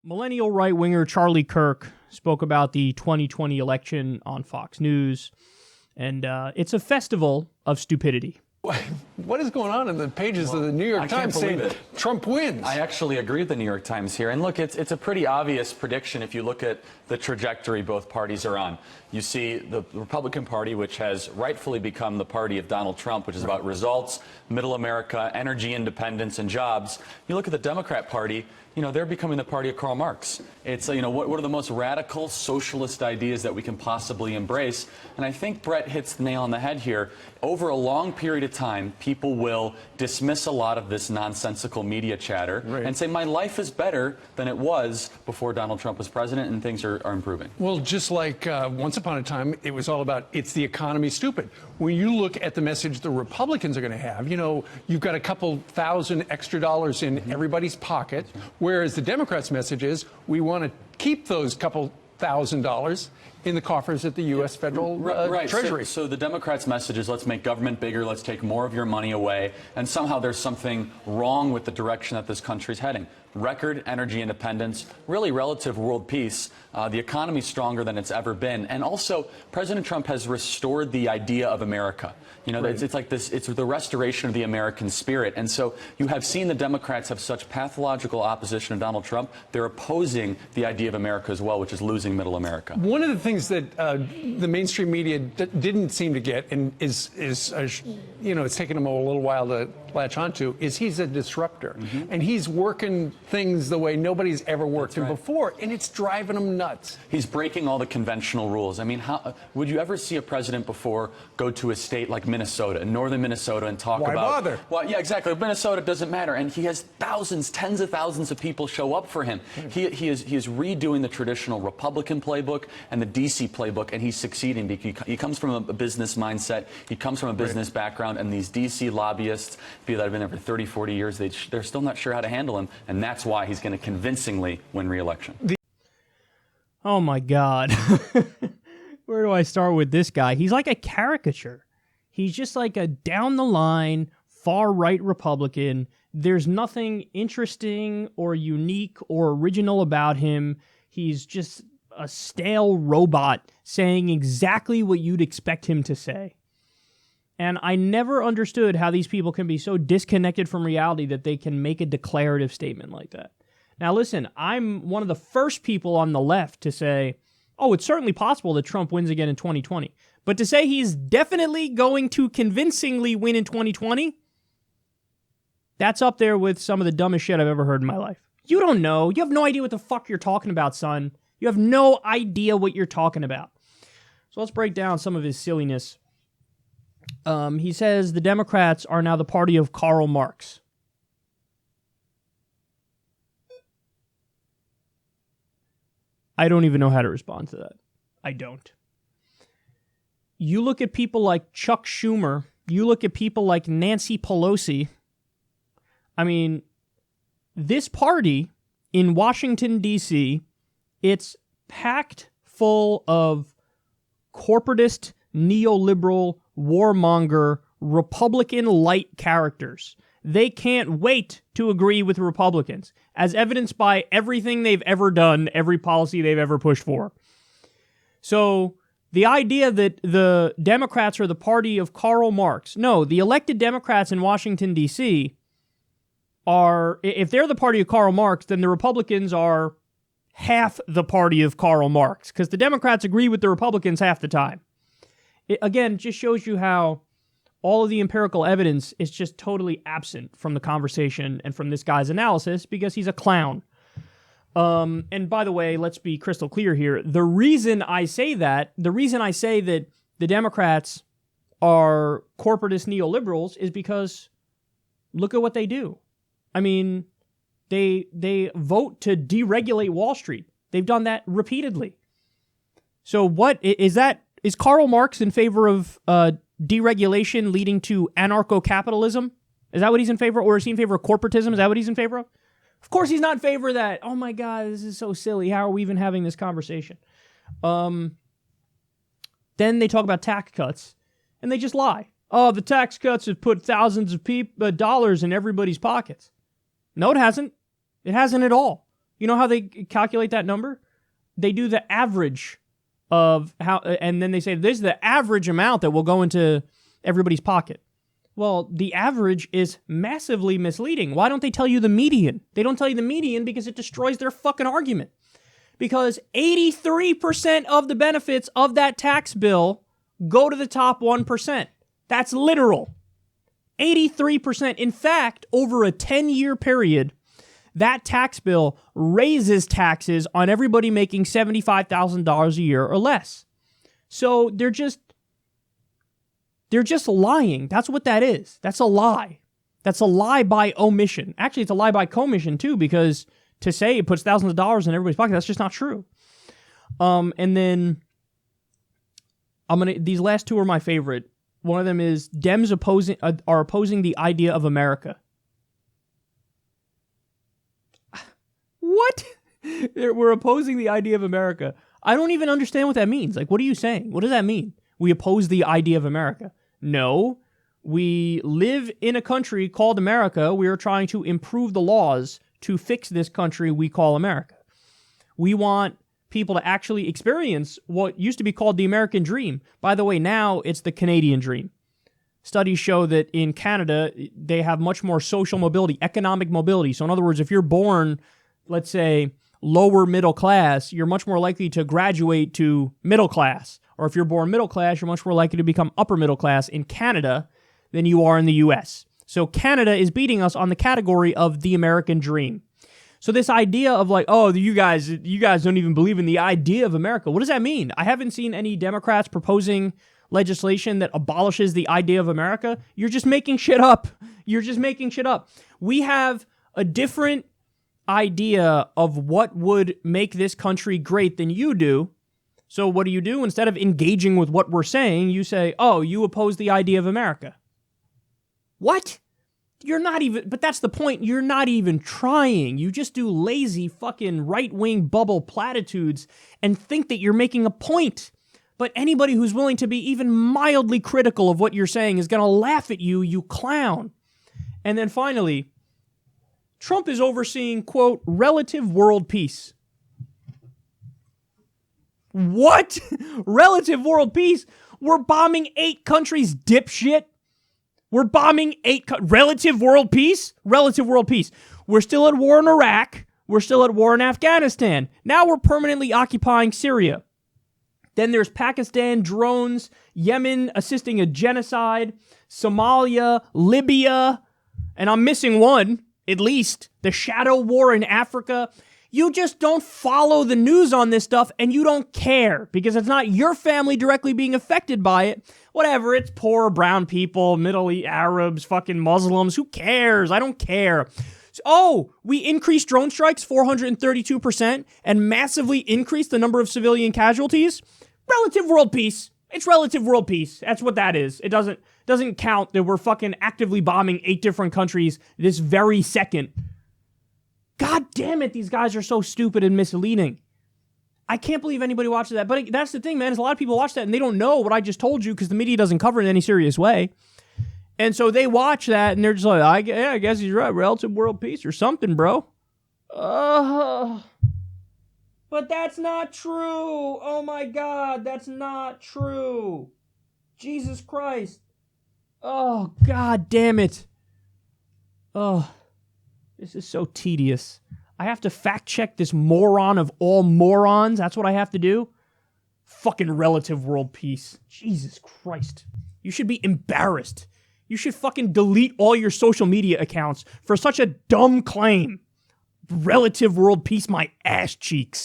Millennial right-winger Charlie Kirk spoke about the 2020 election on Fox News, and it's a festival of stupidity. What is going on in the pages of the New York Times saying that Trump wins? I actually agree with the New York Times here. And look, it's a pretty obvious prediction if you look at the trajectory both parties are on. You see the Republican Party, which has rightfully become the party of Donald Trump, which is about results, middle America, energy independence, and jobs. You look at the Democrat Party, they're becoming the party of Karl Marx. It's, what are the most radical socialist ideas that we can possibly embrace? And I think Brett hits the nail on the head here. Over a long period of time, people will dismiss a lot of this nonsensical media chatter and say, my life is better than it was before Donald Trump was president, and things are improving. Well, just like once upon a time, it was all about, it's the economy, stupid. When you look at the message the Republicans are going to have, you've got a couple thousand extra dollars in everybody's pocket, whereas the Democrats' message is, we want to keep those couple $1,000 in the coffers at the U.S. federal Treasury. So the Democrats' message is, let's make government bigger, let's take more of your money away, and somehow there's something wrong with the direction that this country's heading. Record energy independence, really relative world peace, the economy's stronger than it's ever been, and also President Trump has restored the idea of America. It's like this, it's the restoration of the American spirit. And so you have seen the Democrats have such pathological opposition to Donald Trump. They're opposing the idea of America as well, which is losing middle America. One of the things that the mainstream media didn't seem to get, and is it's taken them a little while to latch onto, is he's a disruptor. And he's working things the way nobody's ever worked them before, and it's driving them nuts. He's breaking all the conventional rules. I mean, how would you ever see a president before go to a state like Minnesota, northern Minnesota, and talk about... Why bother? Well, yeah, exactly. Minnesota doesn't matter, and he has thousands, tens of thousands of people show up for him. He is redoing the traditional Republican playbook and the D.C. playbook, and he's succeeding because he comes from a business mindset. He comes from a business background, and these D.C. lobbyists, people that have been there for 30, 40 years, they're still not sure how to handle him, and that's why he's going to convincingly win re-election. Oh, my God. Where do I start with this guy? He's like a caricature. He's just like a down-the-line, far-right Republican. There's nothing interesting or unique or original about him. He's just a stale robot saying exactly what you'd expect him to say. And I never understood how these people can be so disconnected from reality that they can make a declarative statement like that. Now, listen, I'm one of the first people on the left to say, oh, it's certainly possible that Trump wins again in 2020. But to say he's definitely going to convincingly win in 2020, that's up there with some of the dumbest shit I've ever heard in my life. You don't know. You have no idea what the fuck you're talking about, son. You have no idea what you're talking about. So let's break down some of his silliness. He says the Democrats are now the party of Karl Marx. I don't even know how to respond to that. I don't. You look at people like Chuck Schumer, you look at people like Nancy Pelosi. I mean, this party in Washington, D.C., it's packed full of corporatist, neoliberal, warmonger, Republican light characters. They can't wait to agree with Republicans, as evidenced by everything they've ever done, every policy they've ever pushed for. So the idea that the Democrats are the party of Karl Marx, no, the elected Democrats in Washington, D.C. are, if they're the party of Karl Marx, then the Republicans are half the party of Karl Marx, because the Democrats agree with the Republicans half the time. It, again, just shows you how all of the empirical evidence is just totally absent from the conversation and from this guy's analysis because he's a clown. And by the way, let's be crystal clear here. The reason I say that the Democrats are corporatist neoliberals is because look at what they do. I mean, they vote to deregulate Wall Street. They've done that repeatedly. So what is that? Is Karl Marx in favor of deregulation leading to anarcho-capitalism? Is that what he's in favor of? Or is he in favor of corporatism? Is that what he's in favor of? Of course he's not in favor of that. Oh my God, this is so silly. How are we even having this conversation? Then they talk about tax cuts, and they just lie. Oh, the tax cuts have put thousands of dollars in everybody's pockets. No, it hasn't. It hasn't at all. You know how they calculate that number? They do the average of how, and then they say this is the average amount that will go into everybody's pocket. Well, the average is massively misleading. Why don't they tell you the median? They don't tell you the median because it destroys their fucking argument. Because 83% of the benefits of that tax bill go to the top 1%. That's literal. 83%. In fact, over a 10-year period, that tax bill raises taxes on everybody making $75,000 a year or less. So they're just lying. That's what that is. That's a lie. That's a lie by omission. Actually, it's a lie by commission too, because to say it puts thousands of dollars in everybody's pocket, that's just not true. And then these last two are my favorite. One of them is Dems are opposing the idea of America. What? We're opposing the idea of America. I don't even understand what that means. Like, what are you saying? What does that mean? We oppose the idea of America. No, we live in a country called America. We are trying to improve the laws to fix this country we call America. We want people to actually experience what used to be called the American dream. By the way, now it's the Canadian dream. Studies show that in Canada, they have much more social mobility, economic mobility. So in other words, if you're born, let's say, lower middle class, you're much more likely to graduate to middle class. Or if you're born middle class, you're much more likely to become upper middle class in Canada than you are in the US. So Canada is beating us on the category of the American dream. So this idea of like, oh, you guys don't even believe in the idea of America. What does that mean? I haven't seen any Democrats proposing legislation that abolishes the idea of America. You're just making shit up. You're just making shit up. We have a different idea of what would make this country great than you do. So what do? Instead of engaging with what we're saying, you say, oh, you oppose the idea of America. What? You're not even, but that's the point. You're not even trying. You just do lazy fucking right-wing bubble platitudes and think that you're making a point. But anybody who's willing to be even mildly critical of what you're saying is going to laugh at you, you clown. And then finally, Trump is overseeing, quote, relative world peace. What? Relative world peace? We're bombing 8 countries, dipshit. We're bombing 8 relative world peace? Relative world peace. We're still at war in Iraq. We're still at war in Afghanistan. Now we're permanently occupying Syria. Then there's Pakistan, drones, Yemen assisting a genocide, Somalia, Libya, and I'm missing one, at least, the shadow war in Africa. You just don't follow the news on this stuff and you don't care because it's not your family directly being affected by it. Whatever, it's poor brown people, Middle East Arabs, fucking Muslims. Who cares? I don't care. Oh, we increased drone strikes 432% and massively increased the number of civilian casualties. Relative world peace. It's relative world peace. That's what that is. It doesn't count that we're fucking actively bombing 8 different countries this very second. God damn it, these guys are so stupid and misleading. I can't believe anybody watches that. But that's the thing, man, is a lot of people watch that and they don't know what I just told you because the media doesn't cover it in any serious way. And so they watch that and they're just like, I guess he's right. Relative world peace or something, bro. But that's not true. Oh my God, that's not true. Jesus Christ. Oh, God damn it. Oh, this is so tedious. I have to fact check this moron of all morons. That's what I have to do. Fucking relative world peace. Jesus Christ. You should be embarrassed. You should fucking delete all your social media accounts for such a dumb claim. Relative world peace, my ass cheeks.